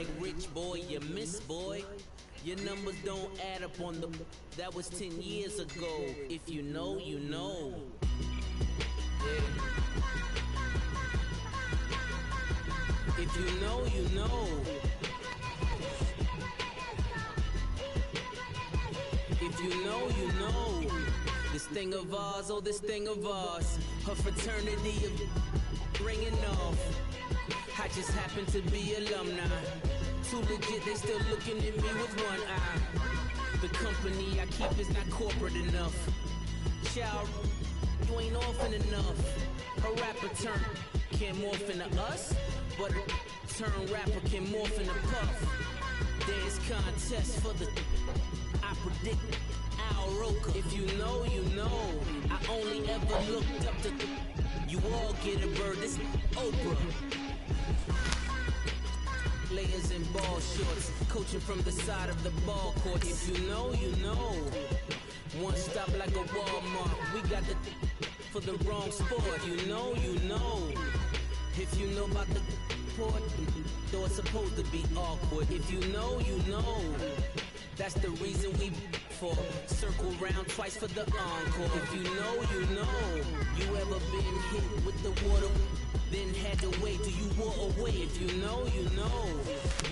like rich boy, you miss boy. Your numbers don't add up on the. That was 10 years ago. If you know, you know. Yeah. If you know, you know. If you know, you know. This thing of ours, oh, this thing of ours. Her fraternity of ringing off. I just happen to be alumni. Too legit, they still looking at me with one eye. The company I keep is not corporate enough. Child, you ain't orphan enough. A rapper turn can't morph into us, but a turn rapper can morph into Puff. Dance contest for the. I predict Al Roker. If you know, you know. I only ever looked up to. You all get a bird. This Oprah. Layers in ball shorts, coaching from the side of the ball court. If you know, you know. One stop like a Walmart. We got the for the wrong sport. You know, you know. If you know about the port, though it's supposed to be awkward. If you know, you know. That's the reason we for circle round twice for the encore. If you know, you know. You ever been hit with the water? Then had to wait till you wore away. If you know, you know.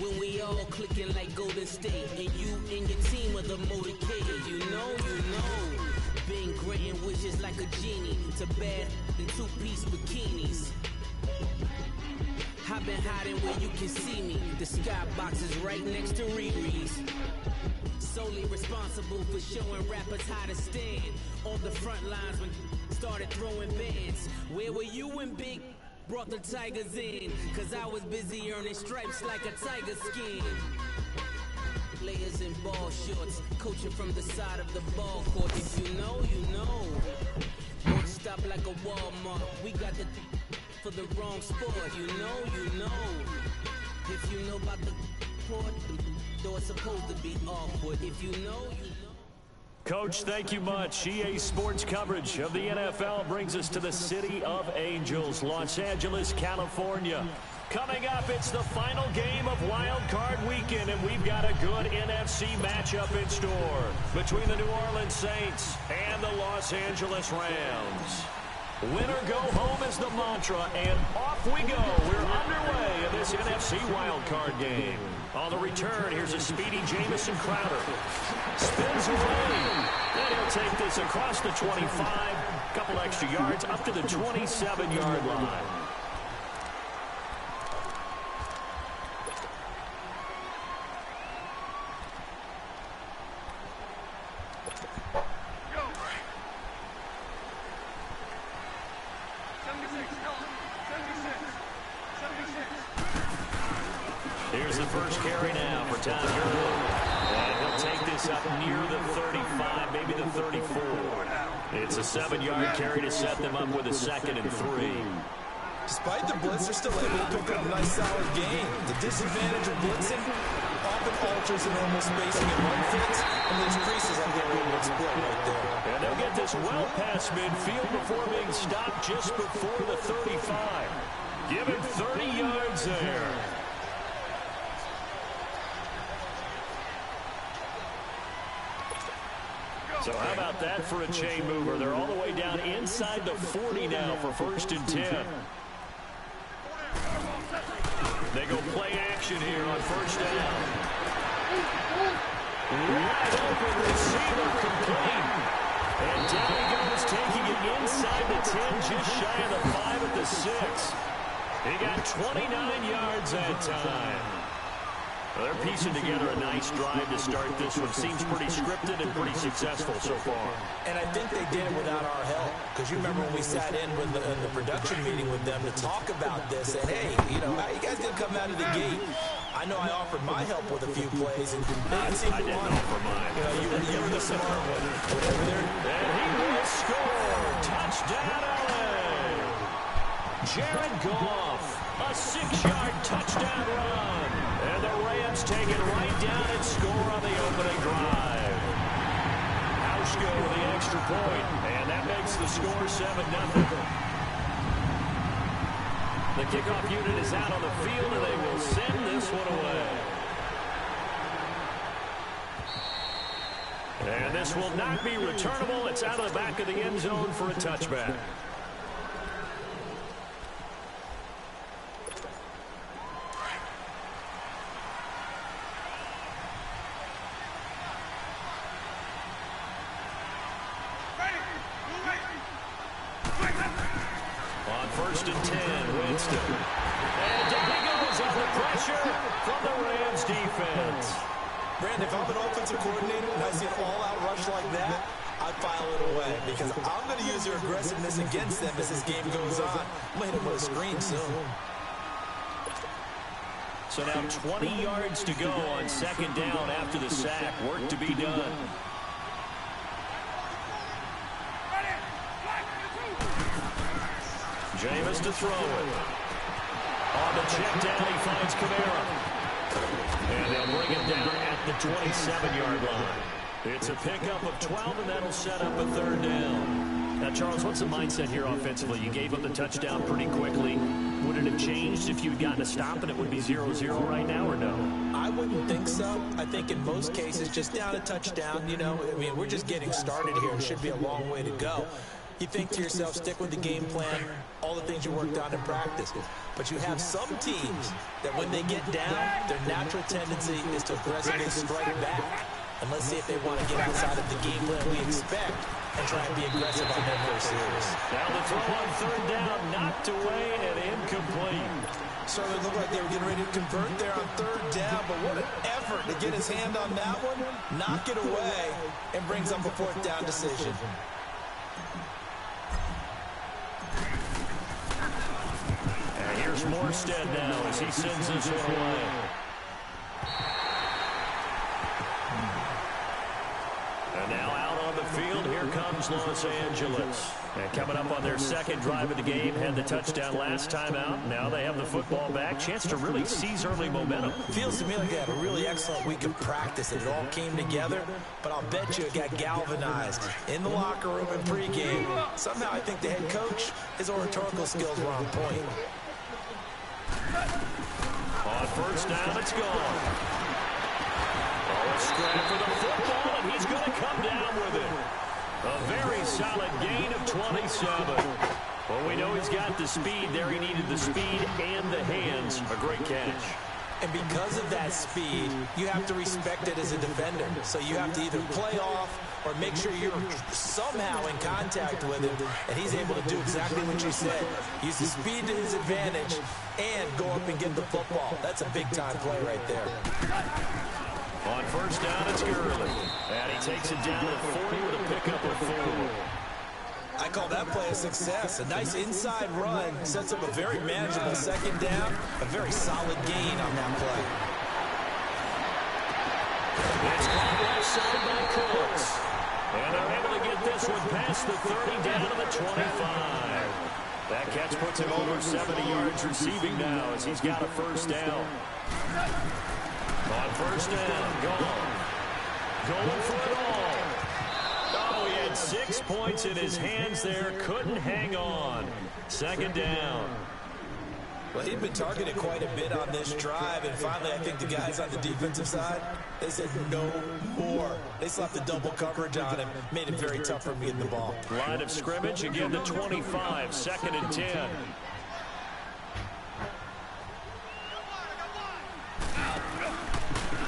When we all clicking like Golden State, and you and your team are the motorcade. If you know, you know. Been granting wishes like a genie to bad in two-piece bikinis. I've been hiding where you can see me. The skybox is right next to Riri's. Solely responsible for showing rappers how to stand on the front lines when started throwing bands. Where were you when Big brought the Tigers in? Cause I was busy earning stripes like a tiger skin. Layers in ball shorts, coaching from the side of the ball court. If you know, you know. One stop like a Walmart. We got the for the wrong sport. You know, you know. If you know about the port, though it's supposed to be awkward. If you know, you know. Coach, thank you much. EA Sports coverage of the NFL brings us to the City of Angels, Los Angeles, California. Coming up, it's the final game of Wild Card Weekend, and we've got a good NFC matchup in store between the New Orleans Saints and the Los Angeles Rams. Winner go home is the mantra, and off we go. We're underway in this NFC wildcard game. On the return, here's a speedy Jamison Crowder. Spins away. And he'll take this across the 25. Couple extra yards up to the 27-yard line. Here's the first carry now for Todd Gurley. And he'll take this up near the 35, maybe the 34. It's a 7-yard carry to set them up with a 2nd and 3. Despite the blitz, they're still able to pick up a nice solid gain. The disadvantage of blitzing often alters the normal spacing and run fits, and there's creases on the able to exploit right there. And they'll get this well past midfield before being stopped just before the 35. Give him 30 yards there. So how about that for a chain mover? They're all the way down inside the 40 now for 1st and 10. They go play action here on 1st down. Wide open receiver complete. And down he goes, taking it inside the 10, just shy of the 5 at the 6. He got 29 yards that time. Well, they're piecing together a nice drive to start this one. Seems pretty scripted and pretty successful so far. And I think they did it without our help. Because you remember when we sat in with the production meeting with them to talk about this. And, hey, you know, how you guys going to come out of the gate? I know I offered my help with a few plays. And I didn't offer mine. You know, you were the smart one. Whatever they're... And he will score. Touchdown, LA. Jared Goff. A 6-yard touchdown run. And the Rams take it right down and score on the opening drive. Hauschka with the extra point, and that makes the score 7-0. The kickoff unit is out on the field, and they will send this one away. this will not be returnable. It's out of the back of the end zone for a touchback. On 1st and 10, Winston. And down he goes under pressure from the Rams defense. Brandon, if I'm an offensive coordinator and I see an all-out rush like that, I file it away because I'm going to use their aggressiveness against them as this game goes on. I'm going to hit them with a screen soon. So now 20 yards to go on 2nd down after the sack. Work to be done. Jameis to throw it. On the check down, he finds Kamara. And they'll bring him down at the 27-yard line. It's a pickup of 12, and that'll set up a 3rd down. Now, Charles, what's the mindset here offensively? You gave up the touchdown pretty quickly. Would it have changed if you'd gotten a stop and it would be 0-0 right now, or no? I wouldn't think so. I think in most cases, just down a touchdown, you know, I mean, we're just getting started here. It should be a long way to go. You think to yourself, stick with the game plan, all the things you worked on in practice. But you have some teams that when they get down, their natural tendency is to aggressively strike back. And let's see if they want to get outside of the game plan we expect and try and be aggressive on their first series. Now the throw on 3rd down, knocked away and incomplete. Certainly looked like they were getting ready to convert there on 3rd down, but what an effort to get his hand on that one, knock it away, and brings up a 4th down decision. And here's Morstead now as he sends this one away. And now out on the field, here comes Los Angeles. And coming up on their 2nd drive of the game, had the touchdown last time out. Now they have the football back. Chance to really seize early momentum. Feels to me like they had a really excellent week of practice. It all came together, but I'll bet you it got galvanized in the locker room and pregame. Somehow I think the head coach, his oratorical skills were on point. On 1st down, it's gone. Oh, a scrap for the football, and he's going to come down with it. A very solid gain of 27. Well, we know he's got the speed there. He needed the speed and the hands. A great catch. And because of that speed, you have to respect it as a defender. So you have to either play off or make sure you're somehow in contact with him. And he's able to do exactly what you said. Use the speed to his advantage and go up and get the football. That's a big-time play right there. On 1st down, it's Gurley. And he takes it down at 40 with a pickup of 4. I call that play a success. A nice inside run sets up a very manageable 2nd down. A very solid gain on that play. It's caught right side by Cooks. And they're able to get this one past the 30 down to the 25. That catch puts him over 70 yards receiving now as he's got a 1st down. On 1st down, gone. Going for it all. Oh, he had 6 points in his hands there. Couldn't hang on. 2nd down. Well, he'd been targeted quite a bit on this drive, and finally I think the guys on the defensive side, they said no more. They slapped the double coverage on him, made it very tough for him to get the ball. Line of scrimmage, again the 25, 2nd and 10.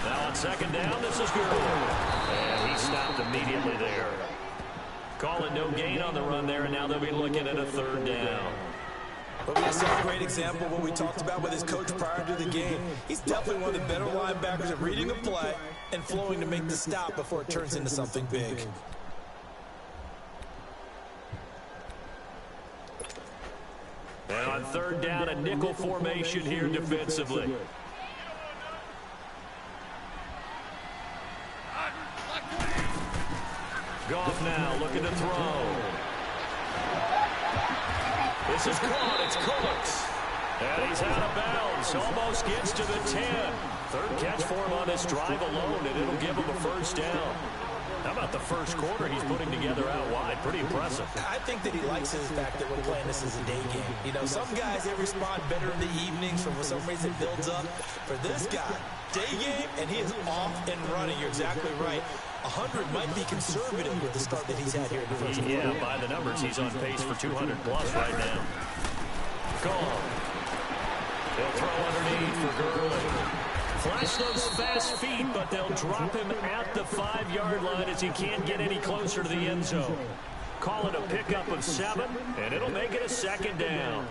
Now on 2nd down, this is Gurley. And he stopped immediately there. Calling no gain on the run there, and now they'll be looking at a 3rd down. But we just saw a great example of what we talked about with his coach prior to the game. He's definitely one of the better linebackers at reading a play and flowing to make the stop before it turns into something big. And on 3rd down, a nickel formation here defensively. Goff now looking to throw. This is caught. It's Cooks. And he's out of bounds. Almost gets to the 10. 3rd catch for him on this drive alone, and it'll give him a 1st down. How about the first quarter he's putting together out wide? Pretty impressive. I think that he likes the fact that we're playing this as a day game. You know, some guys, they respond better in the evenings. For some reason, it builds up. For this guy, day game, and he is off and running. You're exactly right. 100 might be conservative with the start that he's had here in the first quarter. Yeah, by the numbers, he's on pace for 200-plus right now. Gone. They'll throw underneath for Gurley. Flash those fast feet, but they'll drop him at the 5-yard line as he can't get any closer to the end zone. Call it a pickup of 7, and it'll make it a 2nd down.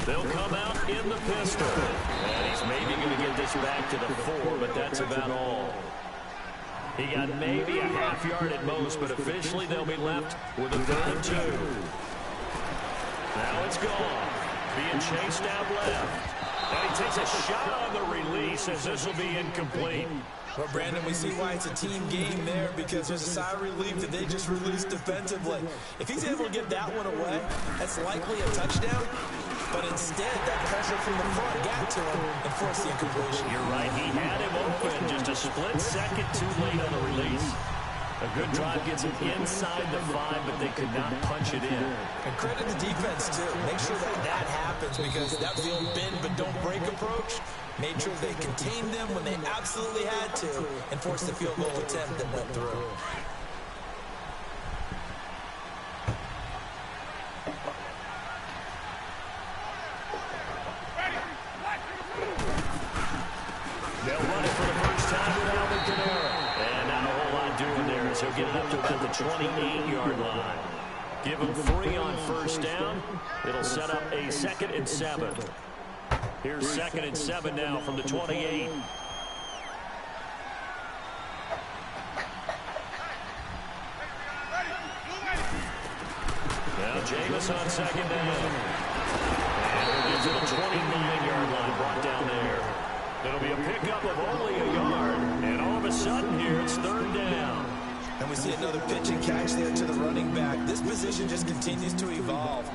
They'll come out in the pistol. And he's maybe going to get this back to the 4, but that's about all. He got maybe a half yard at most, but officially they'll be left with a 3rd and 2. Now it's gone. Being chased out left. And he takes a shot on the release as this will be incomplete. Well, Brandon, we see why it's a team game there because there's a sigh of relief that they just released defensively. If he's able to get that one away, that's likely a touchdown. But instead, that pressure from the front got to him and forced the incompletion. You're right. He had him open. Just a split second too late on the release. A good drive gets him inside the 5, but they could not punch it in. And credit the defense, too. Make sure that happens because that field bend but don't break approach made sure they contained them when they absolutely had to and forced the field goal attempt that went through. They'll run it for the first time with Alvin Kamara. And not a whole lot doing there as he'll get it up to about the 28-yard line. Give him 3 on 1st down. It'll set up a 2nd and 7. Here's 2nd and 7 now from the 28. Now Jameis on 2nd down. And he'll get to the 29-yard line, brought down there. It'll be a pickup of only a yard. And all of a sudden here, it's 3rd down. And we see another pitch and catch there to the running back. This position just continues to evolve.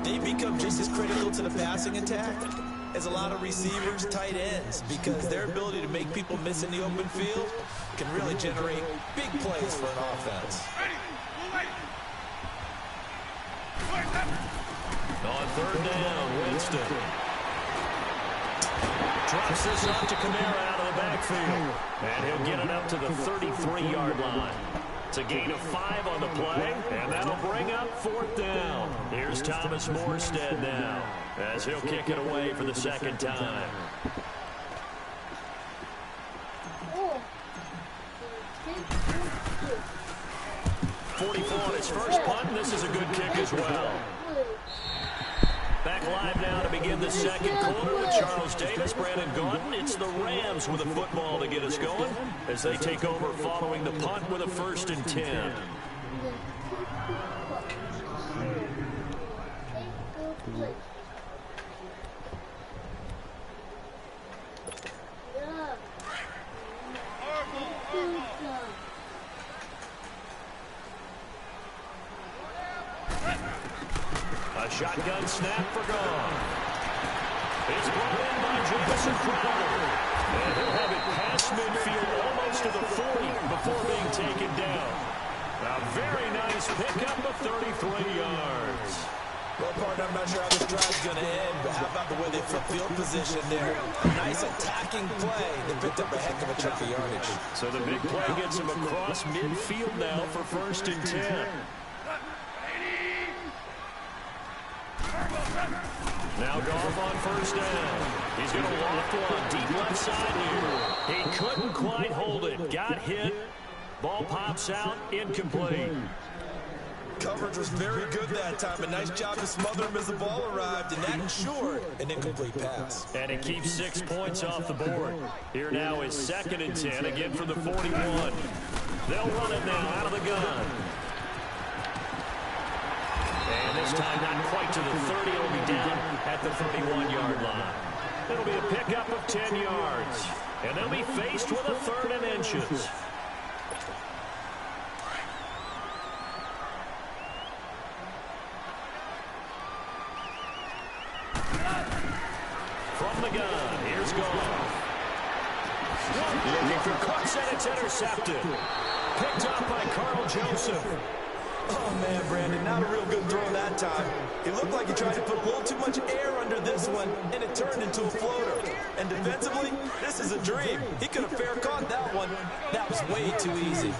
They become just as critical to the passing attack as a lot of receivers, tight ends, because their ability to make people miss in the open field can really generate big plays for an offense. On 3rd down, Winston. Drops this up to Kamara out of the backfield. And he'll get it up to the 33-yard line. It's a gain of 5 on the play, and that'll bring up 4th down. Here's Thomas Morstead now, as he'll kick it away for the 2nd time. 44 on his first punt, and this is a good kick as well. Back live now to begin the 2nd quarter with Charles Davis, Brandon Gaudin. It's the Rams with a football to get us going as they take over following the punt with a 1st and 10. A shotgun snap for Gone. It's brought in by Jamison Crowder. And he'll have it past midfield almost to the 40 before being taken down. A very nice pickup of 33 yards. Well, partner, I'm not sure how this drive's going to end, but how about the way they flip field position there? A nice attacking play. They picked up a heck of a chunk of yardage. So the big play gets him across midfield now for 1st and 10. Now Goff on 1st down. He's going to loft one deep left side here. He couldn't quite hold it. Got hit. Ball pops out. Incomplete. Coverage was very good that time. A nice job to smother him as the ball arrived, and that ensured an incomplete pass. And it keeps 6 points off the board. Here now is 2nd and 10, again from the 41. They'll run it now out of the gun. And this time not quite to the 30. It'll be down at the 31-yard line. It'll be a pickup of 10 yards. And they'll be faced with a 3rd and inches. From the gun, here's Goff. Looking for Cooks, and it's intercepted. Picked up by Carl Joseph. Oh, man, Brandon, not a real good throw that time. It looked like he tried to put a little too much air under this one, and it turned into a floater. And defensively, this is a dream. He could have fair caught that one. That was way too easy.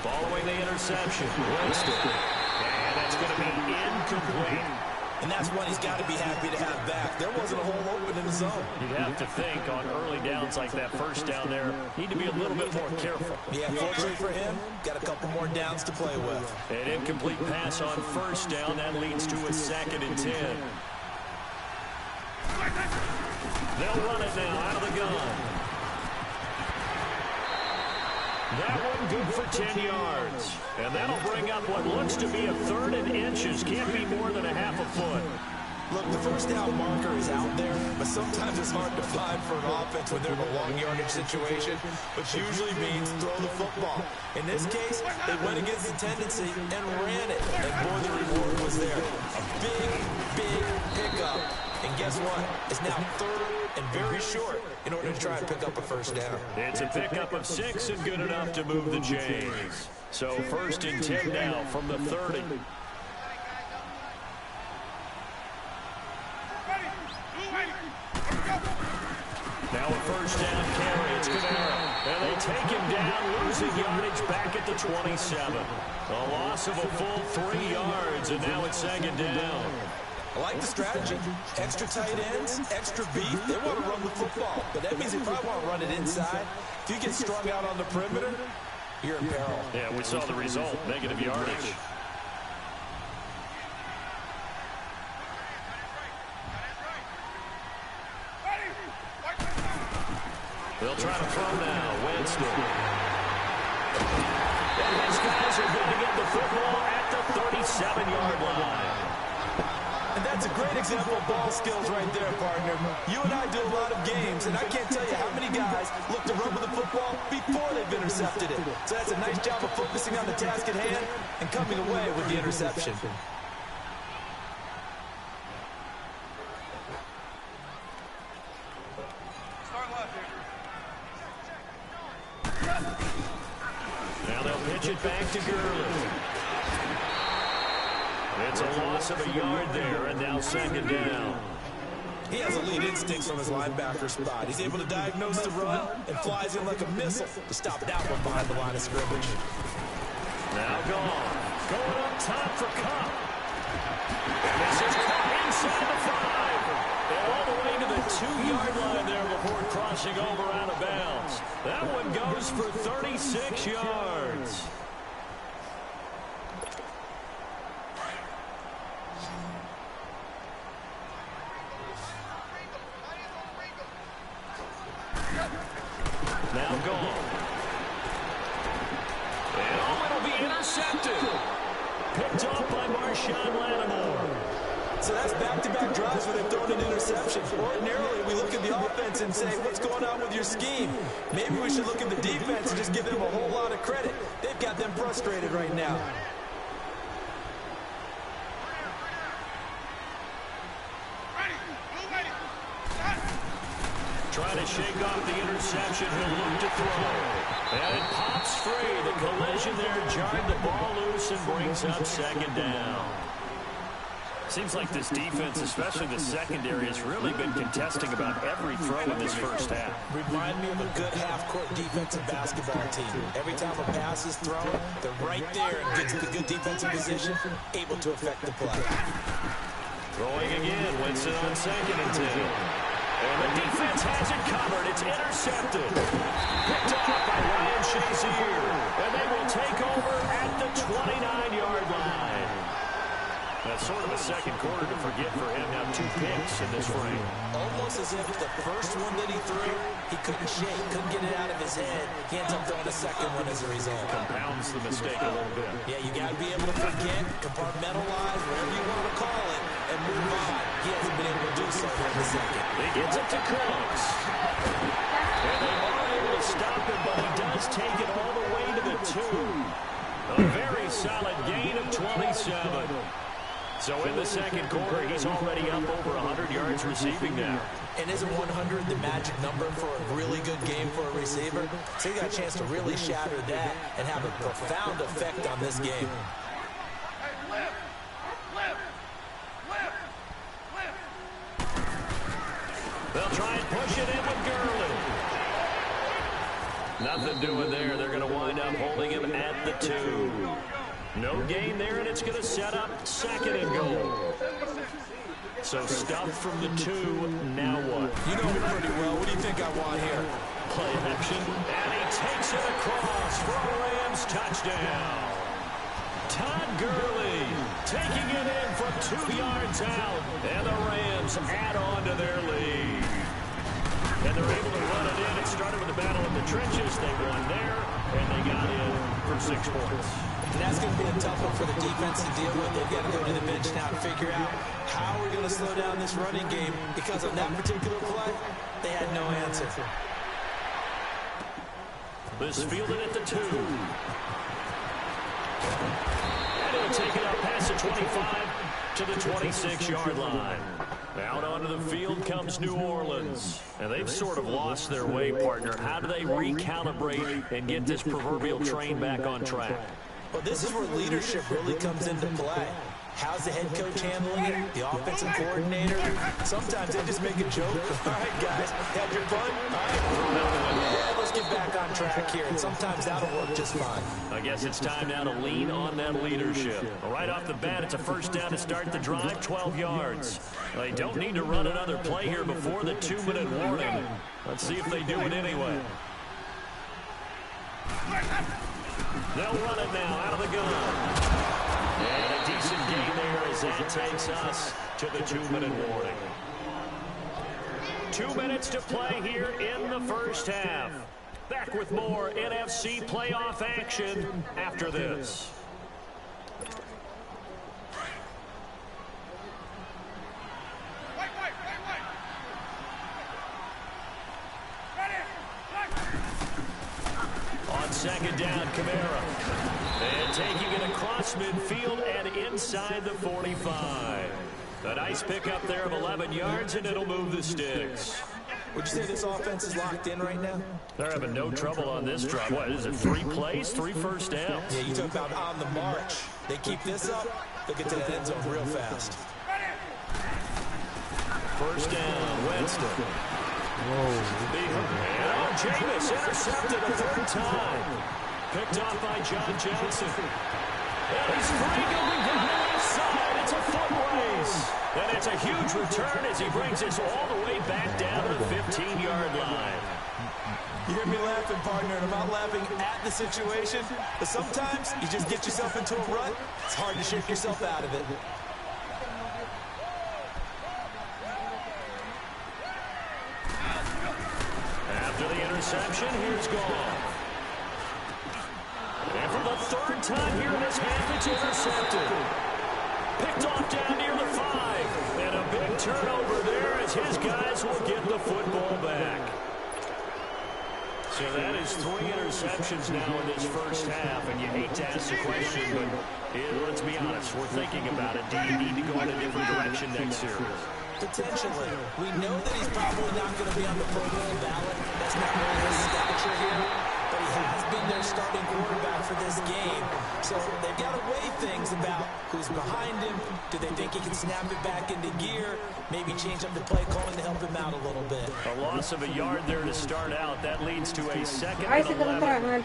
Following the interception, Winston. And that's going to be incomplete. And that's one he's got to be happy to have back. There wasn't a hole open in the zone. You'd have to think on early downs like that first down there, need to be a little bit more careful. Yeah, fortunately for him, got a couple more downs to play with. An incomplete pass on first down. That leads to a 2nd and 10. They'll run it now out of the gun. That one good for 10 yards. And that'll bring up what looks to be a 3rd and inches. Can't be more than a half a foot. Look, the first down marker is out there, but sometimes it's hard to find for an offense when they're in a long yardage situation, which usually means throw the football. In this case, they went against the tendency and ran it. And boy, the reward was there. A big, big pickup. And guess what? It's now 3rd and very short in order to try and pick up a first down. It's a pickup of 6 and good enough to move the chains. So 1st and 10 now from the 30. Now a first down carry. It's Kamara. And they take him down, losing yardage back at the 27. A loss of a full 3 yards, and now it's 2nd down. I like the strategy. Extra tight ends, extra beef. They want to run the football. But that means they probably want to run it inside. If you get strung out on the perimeter, you're in peril. Yeah, we saw the result. Negative yardage. They'll try to throw now. Winston. And these guys are going to get the football at the 37-yard line. And that's a great example of ball skills right there, partner. You and I do a lot of games, and I can't tell you how many guys look to run with the football before they've intercepted it. So that's a nice job of focusing on the task at hand and coming away with the interception. Now they'll pitch it back to Gurley. It's a loss of a yard there, and now 2nd down. He has elite instincts from his linebacker spot. He's able to diagnose the run and flies in like a missile to stop that one behind the line of scrimmage. Now gone. Going up top for Kupp. And this is caught inside the 5. And all the way to the 2-yard line there before crossing over out of bounds. That one goes for 36 yards. Now gone. And it'll be intercepted. Picked off by Marshawn Lattimore. So that's back-to-back drives where they've thrown an interception. Ordinarily, we look at the offense and say, what's going on with your scheme? Maybe we should look at the defense and just give them a whole lot of credit. They've got them frustrated right now. Trying to shake off the interception. He'll look to throw. And it pops free. The collision there jarred the ball loose and brings up 2nd down. Seems like this defense, especially the secondary, has really been contesting about every throw in this first half. Remind me of a good half-court defensive basketball team. Every time a pass is thrown, they're right there and gets the good defensive position, able to affect the play. Throwing again. Winston on 2nd and 10. And the defense has it covered. It's intercepted. Picked off by Ryan Shazier. And they will take over at the 29-yard line. That's sort of a second quarter to forget for him. Now 2 picks in this frame. Almost as if the first one that he threw, he couldn't shake, couldn't get it out of his head. He ends up throwing a second one as a result. Compounds the mistake a little bit. Yeah, you got to be able to forget, compartmentalize, whatever you want to call it, and move on. He hasn't been able to do so in the second. He gets it to Cooks. And they are able to stop him, but he does take it all the way to the 2. A very solid gain of 27. So in the second quarter, he's already up over 100 yards receiving now. And isn't 100 the magic number for a really good game for a receiver? So he got a chance to really shatter that and have a profound effect on this game. They'll try and push it in with Gurley. Nothing doing there. They're going to wind up holding him at the 2. No gain there, and it's going to set up 2nd and goal. So stuff from the 2. Now what? You know me pretty well. What do you think I want here? Play action. And he takes it across for a Rams touchdown. Todd Gurley taking it in from 2 yards out. And the Rams add on to their lead. And they're able to run it in. It started with a battle in the trenches. They won there, and they got in for 6 points. And that's going to be a tough one for the defense to deal with. They've got to go to the bench now and figure out how we're going to slow down this running game, because on that particular play, they had no answer. This fielded at the 2. And it'll take it up past the 25 to the 26-yard line. Out onto the field comes New Orleans. And they've sort of lost their way, partner. How do they recalibrate and get this proverbial train back on track? Well, this is where leadership really comes into play. How's the head coach handling it? The offensive coordinator? Sometimes they just make a joke. All right, guys, had your fun? All right. Yeah, let's get back on track here. And sometimes that'll work just fine. I guess it's time now to lean on that leadership. Right off the bat, it's a first down to start the drive, 12 yards. They don't need to run another play here before the 2-minute warning. Let's see if they do it anyway. They'll run it now out of the gun. And a decent gain there as that takes us to the 2-minute warning. 2 minutes to play here in the first half. Back with more NFC playoff action after this. On 2nd down, Kamara. And taking it across midfield and inside the 45. A nice pickup there of 11 yards, and it'll move the sticks. Would you say this offense is locked in right now? They're having no trouble on this drive. What is it, 3 plays, 3 first downs? Yeah, you talk about on the march. They keep this up, they'll get to the end zone real fast. First down, Winston. And Jameis intercepted a 3rd time. Picked off by John Johnson. And he's free going down the left side. It's a foot race. And it's a huge return as he brings us all the way back down to the 15-yard line. You hear me laughing, partner, and I'm not laughing at the situation, but sometimes you just get yourself into a rut. It's hard to shake yourself out of it. After the interception, here's Goff. And for the 3rd time here in this half, it's intercepted. Picked off down near the 5. And a big turnover there as his guys will get the football back. So that is 3 interceptions now in this first half. And you hate to ask the question, but let's be honest, we're thinking about it. Do you need to go in a different direction next series? Potentially. We know that he's probably not going to be on the Pro Bowl ballot. That's not really his stature here. But he has been their starting quarterback for this game. So they've got to weigh things about who's behind him. Do they think he can snap it back into gear? Maybe change up the play calling to help him out a little bit. A loss of a yard there to start out. That leads to a 2nd and 11.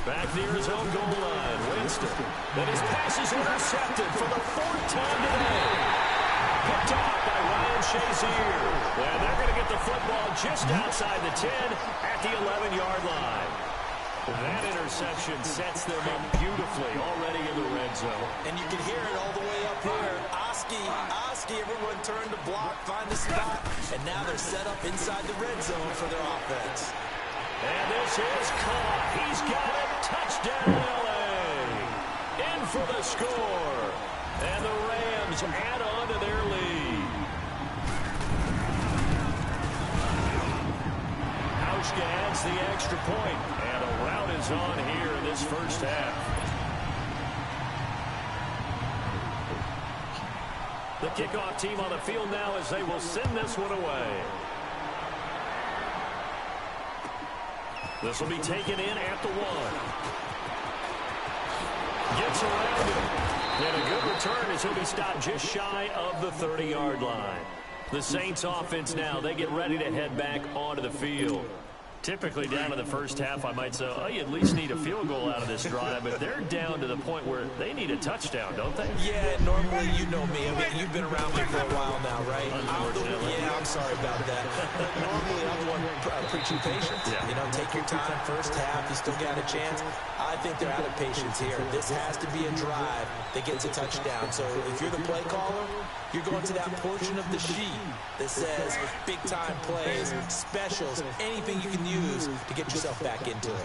Back near his own goal line, Winston. Then his pass is intercepted for the 4th time today. Picked off by Ryan Shazier. And they're going to get the football just outside the 10 at the 11-yard line. That interception sets them up beautifully already in the red zone. And you can hear it all the way up here. Oski, everyone turned to block, find a spot. And now they're set up inside the red zone for their offense. And this is caught. He's got it. Touchdown, L.A. In for the score. And the Rams add on to their lead. Hauschka adds the extra point. And a rout is on here in this first half. The kickoff team on the field now as they will send this one away. This will be taken in at the 1. Gets around it. And a good return as he'll be stopped just shy of the 30-yard line. The Saints offense now, they get ready to head back onto the field. Typically down in the first half, I might say, oh, you at least need a field goal out of this drive, but they're down to the point where they need a touchdown, don't they? Yeah, normally, you know me. I mean, you've been around me for a while now, right? I'm sorry about that. Normally, I'm the one preaching patience. Yeah. You know, take your time, first half, you still got a chance. I think they're out of patience here. This has to be a drive that gets a touchdown. So if you're the play caller, you're going to that portion of the sheet that says big-time plays, specials, anything you can use to get yourself back into it.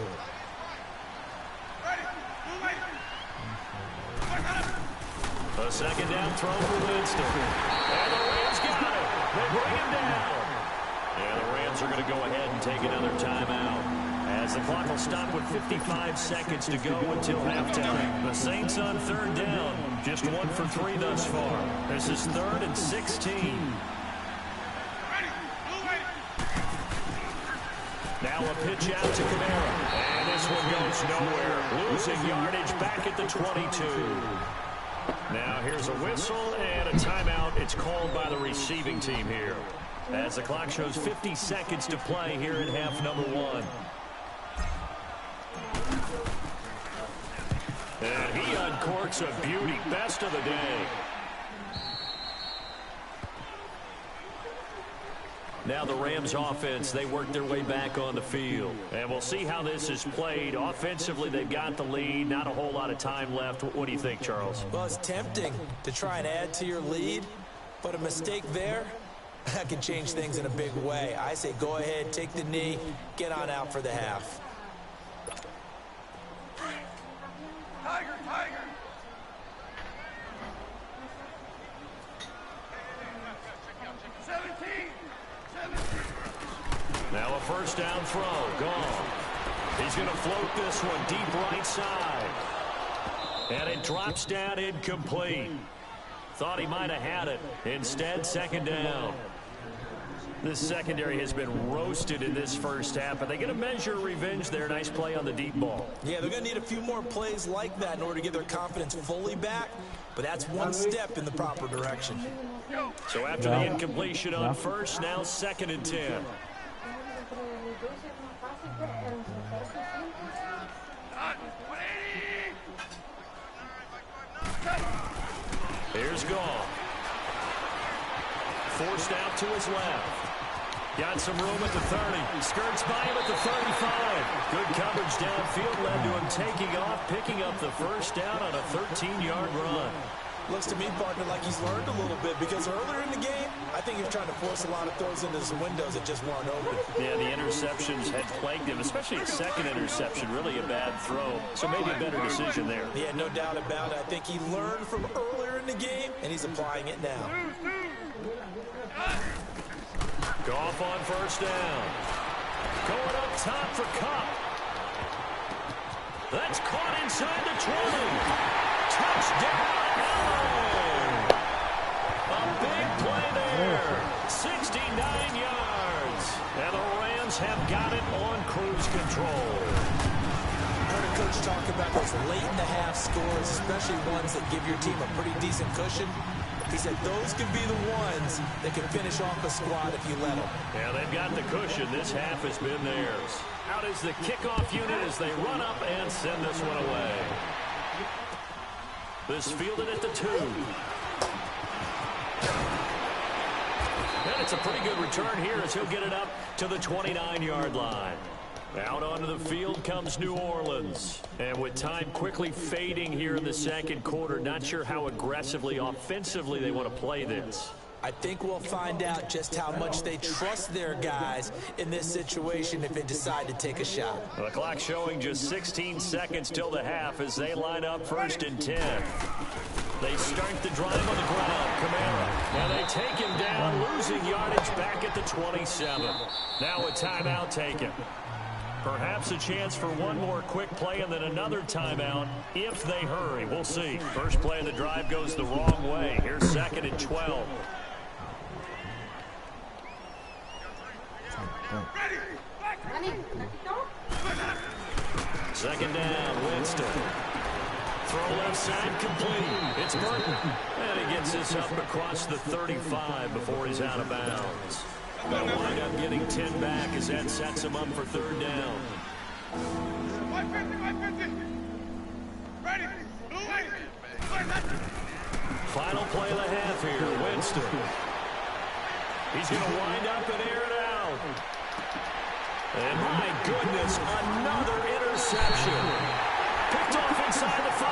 A second down throw for Winston. And the Rams got it. They bring him down. And the Rams are going to go ahead and take another timeout, as the clock will stop with 55 seconds to go until halftime. The Saints on third down, just 1 for 3 thus far. This is 3rd and 16. Now a pitch out to Kamara. And this one goes nowhere. Losing yardage back at the 22. Now here's a whistle and a timeout. It's called by the receiving team here, as the clock shows 50 seconds to play here in half number 1. And he uncorks a beauty. Best of the day. Now the Rams offense, they work their way back on the field. And we'll see how this is played. Offensively, they've got the lead. Not a whole lot of time left. What do you think, Charles? Well, it's tempting to try and add to your lead, but a mistake there, that can change things in a big way. I say go ahead, take the knee, get on out for the half. Tiger, Tiger! Now a first down throw, gone. He's going to float this one deep right side. And it drops down incomplete. Thought he might have had it. Instead, second down. This secondary has been roasted in this first half, but they get a measure of revenge there. Nice play on the deep ball. Yeah, they're going to need a few more plays like that in order to get their confidence fully back, but that's one step in the proper direction. So after the incompletion on first, now 2nd and 10. Here's Goff. Forced out to his left. Got some room at the 30. Skirts by him at the 35. Good coverage downfield led to him taking off, picking up the first down on a 13-yard run. Looks to me, partner, like he's learned a little bit, because earlier in the game, I think he was trying to force a lot of throws into some windows that just weren't open. Yeah, the interceptions had plagued him, especially a second interception, really a bad throw. So maybe a better decision there. Yeah, no doubt about it. I think he learned from earlier in the game, and he's applying it now. Goff on first down. Going up top for Kupp. That's caught inside the 20. Touchdown, LA! A big play there. 69 yards. And the Rams have got it on cruise control. I heard a coach talk about those late in the half scores, especially ones that give your team a pretty decent cushion. He said those could be the ones that can finish off a squad if you let them. Yeah, they've got the cushion. This half has been theirs. Out is the kickoff unit as they run up and send this one away. This fielded at the 2. And it's a pretty good return here as he'll get it up to the 29-yard line. Out onto the field comes New Orleans. And with time quickly fading here in the second quarter, not sure how aggressively, offensively they want to play this. I think we'll find out just how much they trust their guys in this situation if they decide to take a shot. Well, the clock showing just 16 seconds till the half as they line up 1st and 10. They start the drive on the ground. Kamara. Now they take him down, losing yardage back at the 27. Now a timeout taken. Perhaps a chance for one more quick play and then another timeout if they hurry. We'll see. First play of the drive goes the wrong way. Here's 2nd and 12. Second down, Winston. Throw left side complete. It's Burton. And he gets this up across the 35 before he's out of bounds. They'll wind up getting 10 back as that sets him up for 3rd down. 150. Ready. Final play of the half here, Winston. He's going to wind up and air it out. And my goodness, another interception. Picked off inside the 5.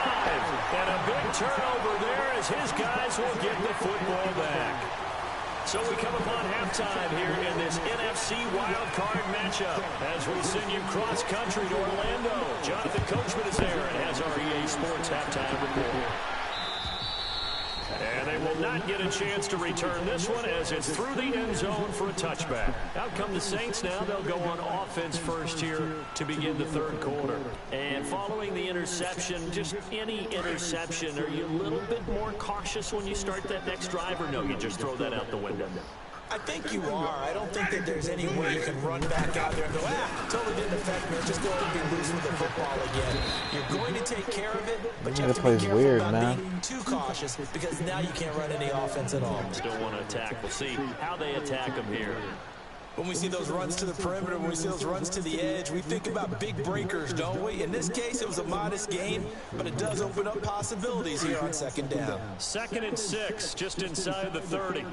And a big turnover there as his guys will get the football back. So we come upon halftime here in this NFC wildcard matchup as we send you cross-country to Orlando. Jonathan Coachman is there and has our EA Sports halftime report. And they will not get a chance to return this one as it's through the end zone for a touchback. Out come the Saints now. They'll go on offense first here to begin the 3rd quarter. And following the interception, just any interception, are you a little bit more cautious when you start that next drive, or no, you just throw that out the window? I think you are. I don't think that there's any way you can run back out there and go, totally didn't affect me. Just go ahead and be loose with the football again. You're going to take care of it, but you have to be careful about being too cautious because now you can't run any offense at all. Still want to attack. We'll see how they attack them here. When we see those runs to the perimeter, when we see those runs to the edge, we think about big breakers, don't we? In this case, it was a modest gain, but it does open up possibilities here on 2nd down. 2nd and 6, just inside the 30.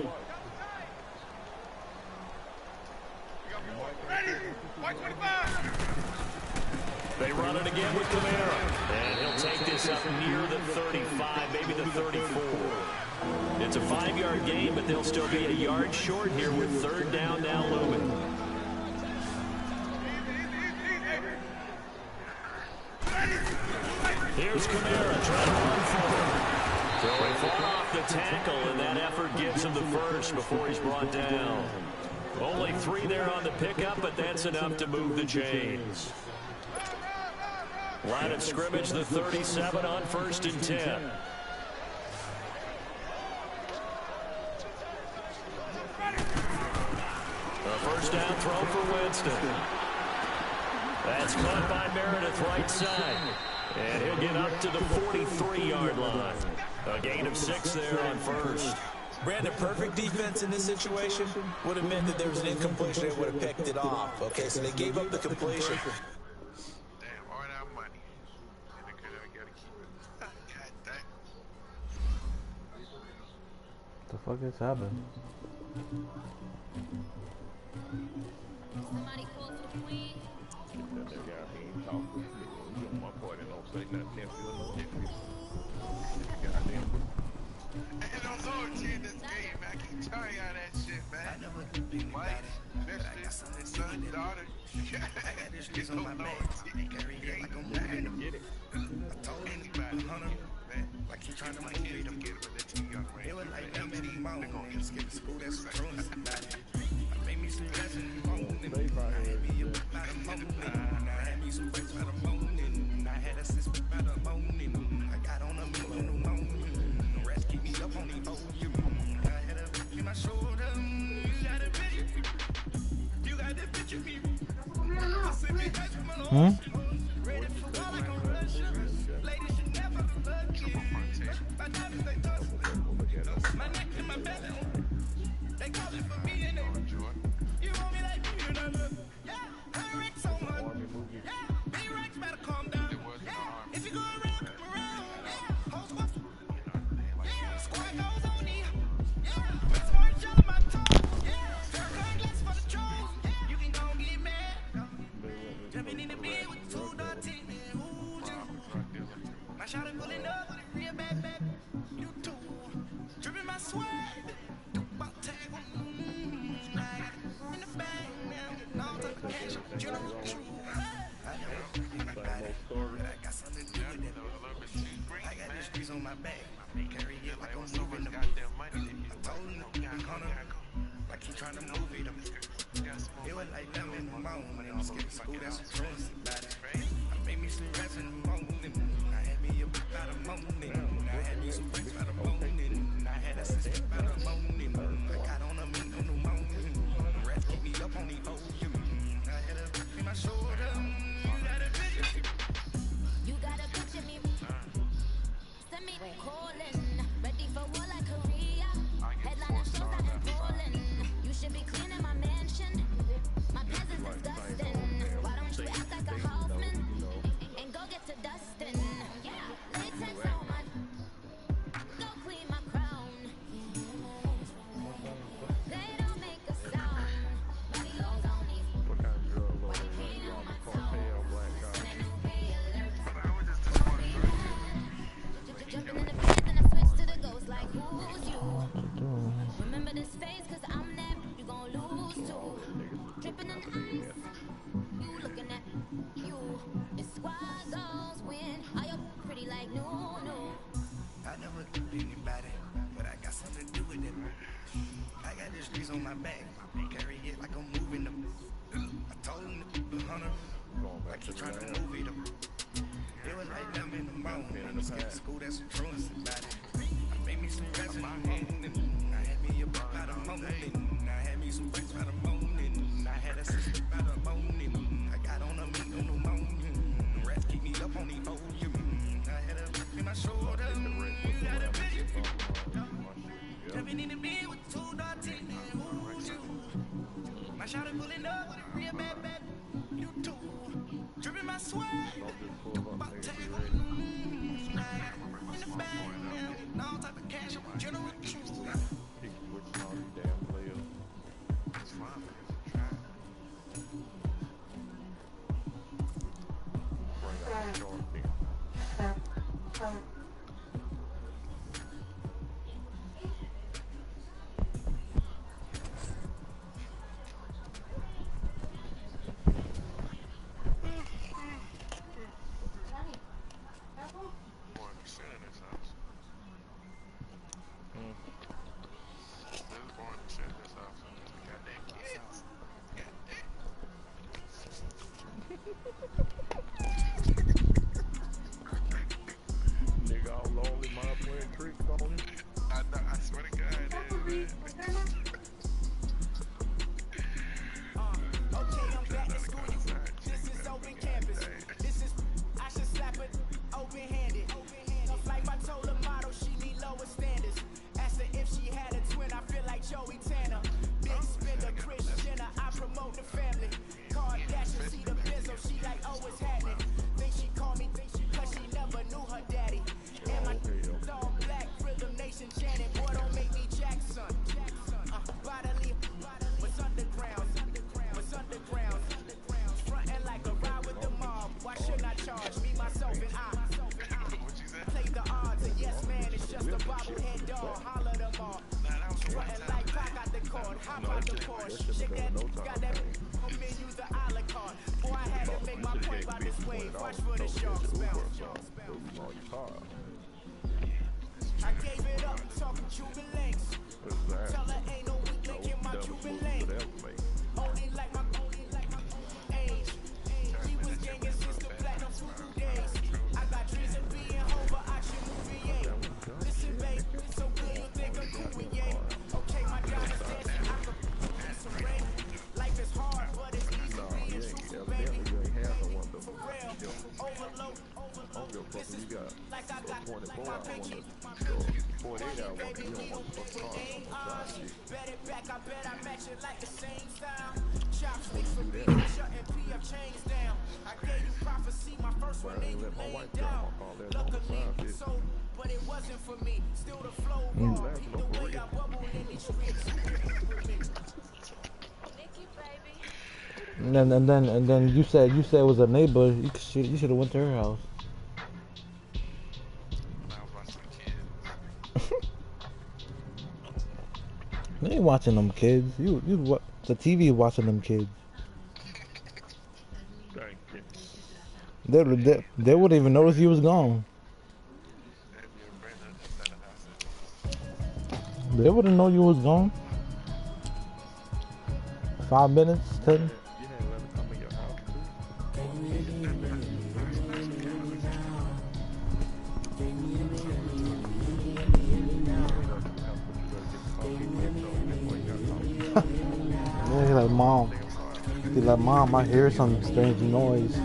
They run it again with Kamara. And he'll take this up near the 35, maybe the 34. It's a 5-yard gain, but they'll still be a yard short here with 3rd down now looming. Here's Kamara trying to run for him. Throwing far off the tackle, and that effort gives him the first before he's brought down. Only 3 there on the pickup, but that's enough to move the chains. Line of scrimmage, the 37 on 1st and 10. A 1st down throw for Winston. That's caught by Meredith right side. And he'll get up to the 43-yard line. A gain of 6 there on 1st. Brandon, perfect defense in this situation would have meant that there was an incompletion. They would have picked it off. Okay, so they gave up the completion. Damn, all that money. And they could have got to keep it. God dang. What the fuck is happening? Somebody call for the queen. That guy, he ain't talking. You on my part and don't say nothing. Can't feel no difference. Goddamn. Ain't no loyalty in this game, man. I keep telling y'all that shit, man. I never been wife, mistress, son, daughter. I got this shit on my back. Carry it like I'm moving them. Get it. I told anybody, man. Like he trying to make it, I'm getting with that too young, man. It was like them in the morning. Skip school, that's true. I made me some gas in the morning. I had me up by the morning. I had me some breaks by the morning. I had a sister by the morning. I got on a middle in the morning. Keep me up on the OU. I had a bitch in my shoulder. You got a bitch. You got the bitch of me. I said me guys from my own. Ready for war like a Russian. Ladies should never look you. My diamonds they tough. My neck and my belly. They call it for me and they. You want me like me and I look. Yeah, I wreck so much. Yeah, B-Rex better calm down. Yeah, if you go around, come around. Yeah, hoes what? Squad goes on me. Yeah, smart jump my toe. Yeah, cutlass for the trolls. You can go get mad. Jumping in the bed with 2 dots in there. My shot is pulling up with a real bad back. You too. Dripping my swag. About tag on. In the bag now. All type of cash. General true. I got something to do with it. I got the streets on my back. Carry it like I'm moving them. I told him to corner like he trying to move it. It was like them in the morning. Skip school, that's a truancy about it. I made me some rest in the morning. I had me a whip by the morning. I had me some bricks by the morning. I had a sister by the morning. I got on a meat on the morning. Rats keep me up on the ocean. I had a whip in my shoulder. You gotta picture me. Send me calling. Ready for war like Korea. Headline shows out in Poland. You should be cleaning my mansion. My presence is disgusting. Why don't you act like a Hoffman and go get to Dustin? Yeah, latex on my. Go clean my crown. They don't make a sound. Radios on these. What kind of drug lord is that? You on the cartel, black guy? Jumping in the bed and I switch to the ghost like who's you? Remember this phase cause I'm there, you gon' lose too. Dripping in ice, you looking at you. It's squad goals win, are you pretty like new? I never killed anybody, but I got something to do with it. I got the streets on my back, carry it like I'm moving them. I told him the hunter, like he trying to move it up. It was like them in the morning. Skip school, that's a truancy about it. I made me some rest in the morning. I had me a whip by the morning. I had me some bricks by the morning. I had a sister by the morning. I got on a meat on the morning. Rats keep me up on the ocean. I had a whip in my shoulder. Jumping in the bed with 2 dots in there. Who's you? My shot is pulling up with a real bad. You too. Dripping my sweat. About to take in the bag. All type of cash. I'm a general true. He switching all these damn players. That's fine. Try. Bring out the short team. Nigga all lonely, mom playing tricks on him. I know, I swear to God, it is, man. Okay, I'm back to school. This is open campus. This is, I should slap it open-handed. Tough life, I told her model she need lower standards. Asked her if she had a twin, I feel like Joey Tanner. Big spender, Kris Jenner, I promote the family. Kardashian, see the Benzo, she like, oh, it's happening. Think she called me, cause she never knew her daddy. And my all black, Rhythm Nation chanting, boy, don't make me Jackson. Bodily, what's underground? What's underground? Frontin' like a ride with the mob. Why shouldn't I charge me, myself, and I? Play the odds, and yes, man, it's just a bobblehead dog. Holler them all. Frontin' like Pac out the court, hop out the Porsche. Shake that, got that menus the a la carte. Boy, I had to make my point by this wave. Watch for the shark spell. I gave it up, talking Cuban links. Tell her ain't no weak link in my Cuban link. Only like my age. We was gangin' since the platinum fufu days. I got dreams of being home, but I should move in. Listen, babe, it's so good you think I'm cool with yay. Okay, my diamonds dancing, I could some rain. Life is hard, but it's easy being truthful, baby. For real, overload. This is like I got like my pinky. 48 hours, you don't want to fuck hard. Bet it back, I bet I match it like the same style. Chopsticks for being shutting PF chains down. I gave you prophecy, my first one they laid down. Luckily, so, but it wasn't for me. Still the flow raw, the way I bubble in these streets. And then you said it was a neighbor. You should have went to her house. They ain't watching them kids. The TV watching them kids. Thank you. They wouldn't even notice you was gone. They wouldn't know you was gone. 5 minutes, 10. You had let me come in your house Yeah, he like, Mom. He like, Mom, I hear some strange noise.